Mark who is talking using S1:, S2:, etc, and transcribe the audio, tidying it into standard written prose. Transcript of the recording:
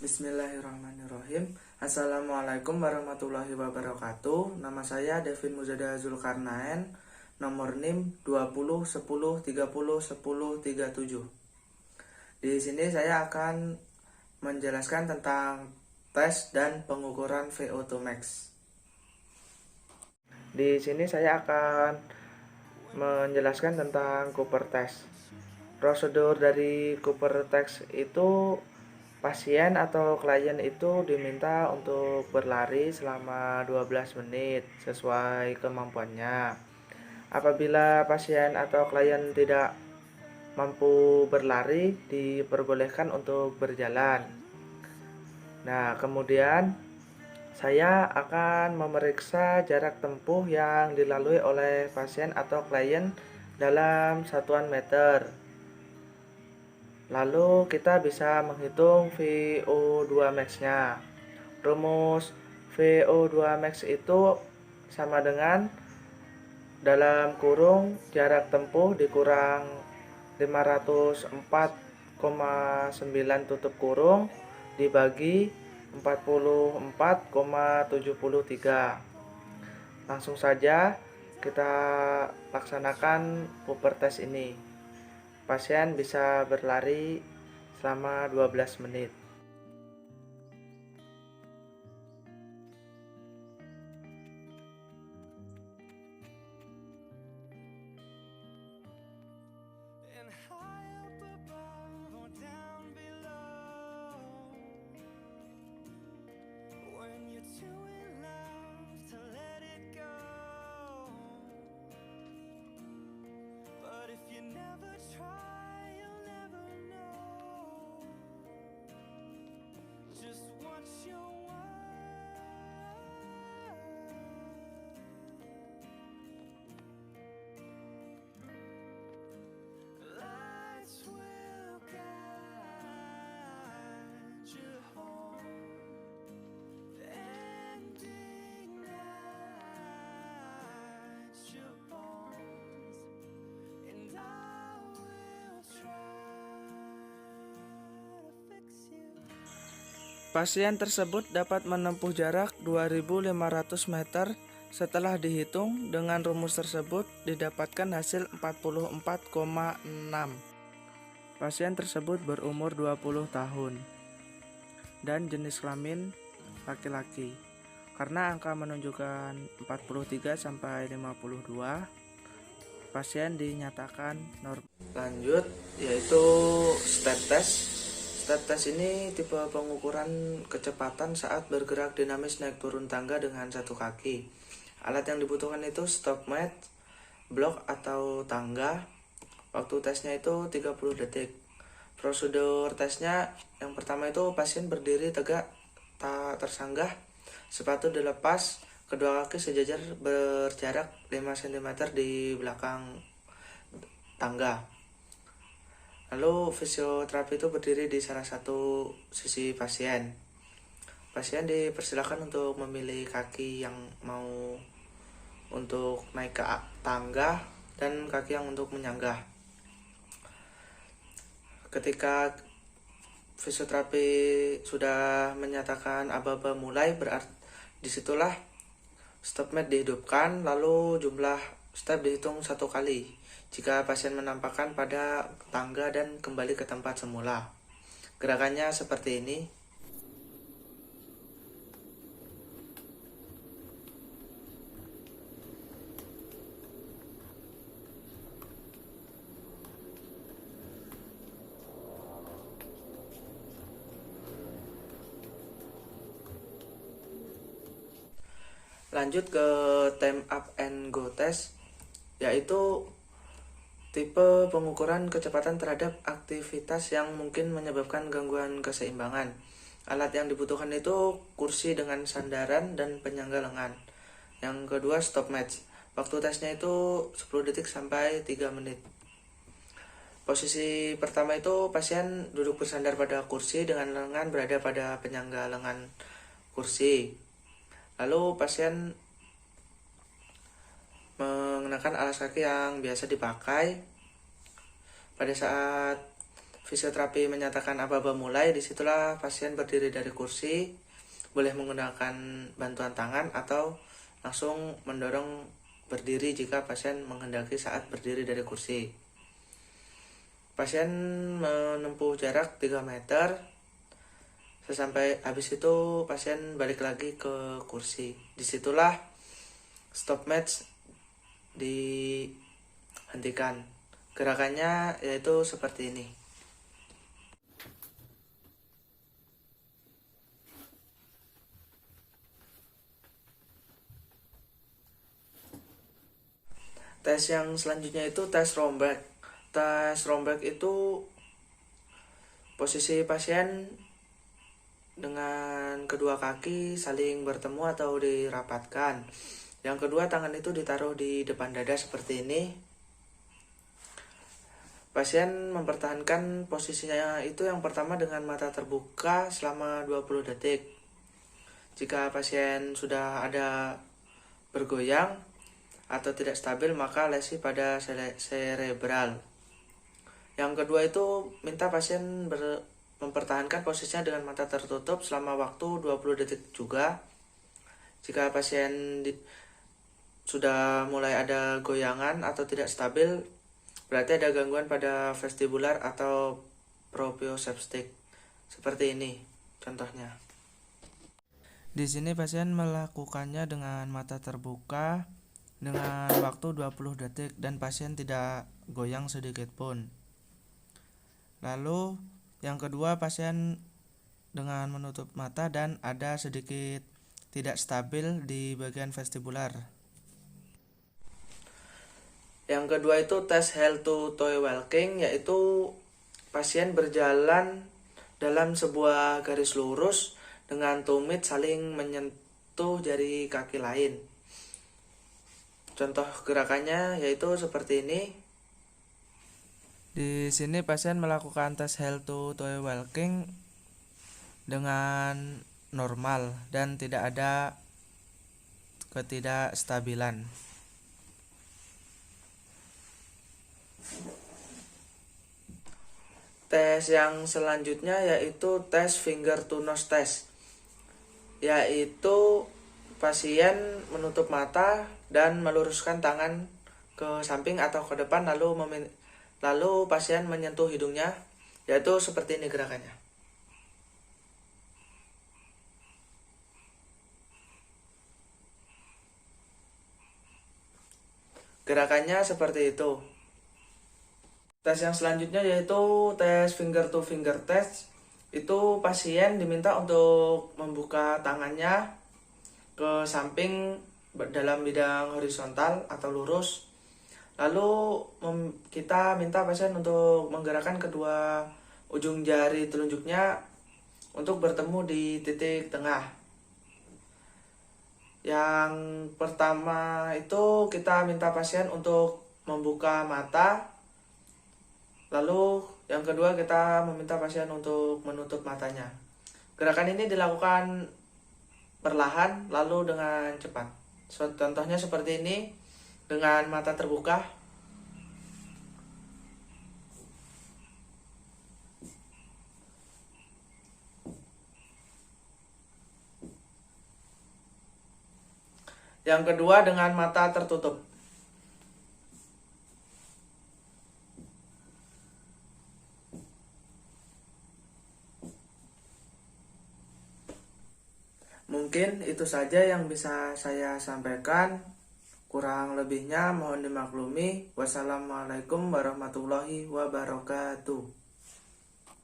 S1: Bismillahirrahmanirrahim. Assalamualaikum warahmatullahi wabarakatuh. Nama saya Devin Muzada Zulkarnaen. Nomor NIM 20 10 30 10 37. Di sini saya akan menjelaskan tentang tes dan pengukuran VO2 max. Di sini saya akan menjelaskan tentang Cooper test. Prosedur dari Cooper test itu pasien atau klien itu diminta untuk berlari selama 12 menit sesuai kemampuannya. Apabila pasien atau klien tidak mampu berlari, diperbolehkan untuk berjalan. Nah, kemudian saya akan memeriksa jarak tempuh yang dilalui oleh pasien atau klien dalam satuan meter. Lalu kita bisa menghitung VO2 max-nya. Rumus VO2 max itu sama dengan dalam kurung jarak tempuh dikurang 504,9 tutup kurung dibagi 44,73. Langsung saja kita laksanakan Cooper test ini. Pasien bisa berlari selama 12 menit.
S2: And high up above or down below, when you're too in love to let it go, but if you never try, you'll never know. Just watch your lights will guide you home and ignite your bones, and I will try to fix you.
S1: Pasien tersebut dapat menempuh jarak 2.500 meter. Setelah dihitung dengan rumus tersebut didapatkan hasil 44,6. Pasien tersebut berumur 20 tahun dan jenis kelamin laki-laki. Karena angka menunjukkan 43 sampai 52, pasien dinyatakan normal. Lanjut yaitu step test. Step test ini tipe pengukuran kecepatan saat bergerak dinamis naik turun tangga dengan satu kaki. Alat yang dibutuhkan itu stop mat, blok atau tangga. Waktu tesnya itu 30 detik. Prosedur tesnya yang pertama itu pasien berdiri tegak tak tersanggah, sepatu dilepas, kedua kaki sejajar berjarak 5 cm di belakang tangga. Lalu fisioterapi itu berdiri di salah satu sisi pasien. Pasien dipersilakan untuk memilih kaki yang mau untuk naik ke tangga dan kaki yang untuk menyanggah. Ketika fisioterapi sudah menyatakan aba-aba mulai, berarti disitulah stop mat dihidupkan, lalu jumlah step dihitung 1 kali. Jika pasien menampakkan pada tangga dan kembali ke tempat semula. Gerakannya seperti ini. Lanjut ke time up and go test, yaitu tipe pengukuran kecepatan terhadap aktivitas yang mungkin menyebabkan gangguan keseimbangan. Alat yang dibutuhkan itu kursi dengan sandaran dan penyangga lengan. Yang kedua stop match. Waktu tesnya itu 10 detik sampai 3 menit. Posisi pertama itu pasien duduk bersandar pada kursi dengan lengan berada pada penyangga lengan kursi. Lalu pasien mengenakan alas kaki yang biasa dipakai. Pada saat fisioterapi menyatakan aba-aba mulai, disitulah pasien berdiri dari kursi, boleh menggunakan bantuan tangan atau langsung mendorong berdiri jika pasien menghendaki saat berdiri dari kursi. Pasien menempuh jarak 3 meter, sesampai habis itu pasien balik lagi ke kursi. Disitulah stop match dihentikan. Gerakannya yaitu seperti ini. Tes yang selanjutnya itu tes rombak. Tes rombak itu posisi pasien dengan kedua kaki saling bertemu atau dirapatkan. Yang kedua, tangan itu ditaruh di depan dada seperti ini. Pasien mempertahankan posisinya itu yang pertama dengan mata terbuka selama 20 detik. Jika pasien sudah ada bergoyang atau tidak stabil, maka lesi pada cerebral. Yang kedua itu minta pasien mempertahankan posisinya dengan mata tertutup selama waktu 20 detik juga. Jika pasien sudah mulai ada goyangan atau tidak stabil, berarti ada gangguan pada vestibular atau proprioceptif. Seperti ini contohnya. Di sini pasien melakukannya dengan mata terbuka dengan waktu 20 detik dan pasien tidak goyang sedikit pun. Lalu yang kedua, pasien dengan menutup mata dan ada sedikit tidak stabil di bagian vestibular. Yang kedua itu tes heel to toe walking, yaitu pasien berjalan dalam sebuah garis lurus dengan tumit saling menyentuh jari kaki lain. Contoh gerakannya yaitu seperti ini. Di sini pasien melakukan tes heel to toe walking dengan normal dan tidak ada ketidakstabilan. Tes yang selanjutnya yaitu tes finger to nose test, yaitu pasien menutup mata dan meluruskan tangan ke samping atau ke depan, lalu pasien menyentuh hidungnya, yaitu seperti ini gerakannya. Gerakannya seperti itu. Tes yang selanjutnya yaitu tes finger to finger test. Itu pasien diminta untuk membuka tangannya ke samping dalam bidang horizontal atau lurus. Lalu kita minta pasien untuk menggerakkan kedua ujung jari telunjuknya untuk bertemu di titik tengah. Yang pertama itu kita minta pasien untuk membuka mata. Lalu yang kedua kita meminta pasien untuk menutup matanya. Gerakan ini dilakukan perlahan lalu dengan cepat. Contohnya seperti ini dengan mata terbuka. Yang kedua dengan mata tertutup. Mungkin itu saja yang bisa saya sampaikan. Kurang lebihnya mohon dimaklumi. Wassalamualaikum warahmatullahi wabarakatuh.